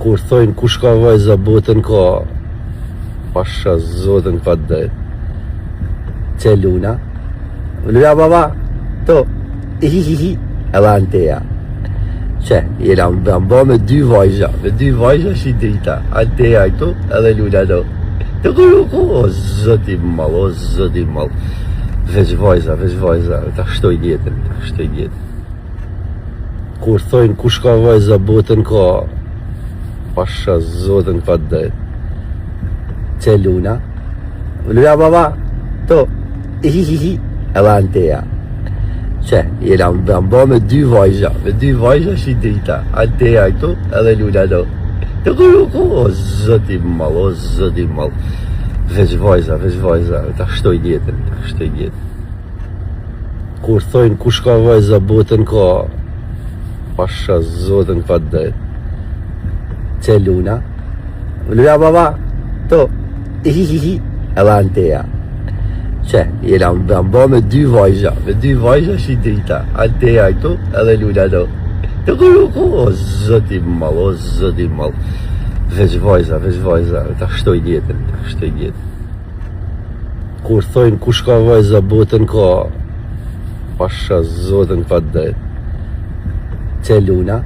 Kur thojnë kush ka vajza botën ka, pasha zotën ka det. C'è Luna? Luna papà? To? Hihihi. Edhe Antea. Që, jena më bë me dy vajza shi drita. Antea këtu edhe Luna do. Të kërru, o zoti mal. Veç vajza, ta shtoj jetën. Kur thojnë kush ka vajza botën ka, pasha zotën ka det. C'è Luna? Luna papà? To? Hihihi. Edhe Antea. Që, jena më bë me dy vajza shi drita. Antea këtu edhe Luna do. Të kërru, o zoti mal. Veç vajza, ta shtoj jetën. Kur thojnë kush ka vajza botën ka, pasha zotën ka det. C'è Luna? Luna papà? To? Hihihi. Edhe Antea. Që, jena më bë me dy vajza shi drita. Antea këtu edhe Luna do. Të kërru, o zoti mal. Veç vajza, ta shtoj jetën. Kur thojnë kush ka vajza botën ka, pasha zotën ka det. C'è Luna?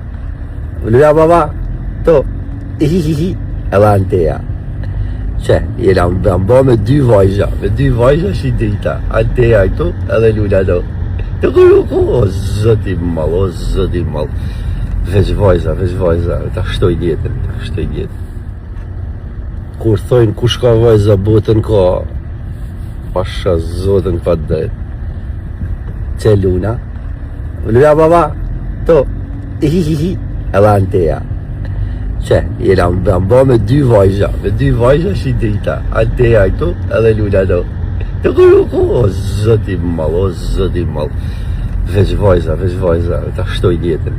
Luna papà? To? Hihihi. Edhe Antea. Që, jena më bë me dy vajza shi drita. Antea këtu edhe Luna do. Të kërru, o zoti mal. Veç vajza, ta shtoj jetën. Kur thojnë kush ka vajza botën ka, pasha zotën ka det. C'è Luna? Luna papà? To? Hihihi. Edhe Antea. Që, jena më bë me dy vajza shi drita. Antea këtu edhe Luna do. Të kërru, o zoti mal. Veç vajza, ta shtoj jetën.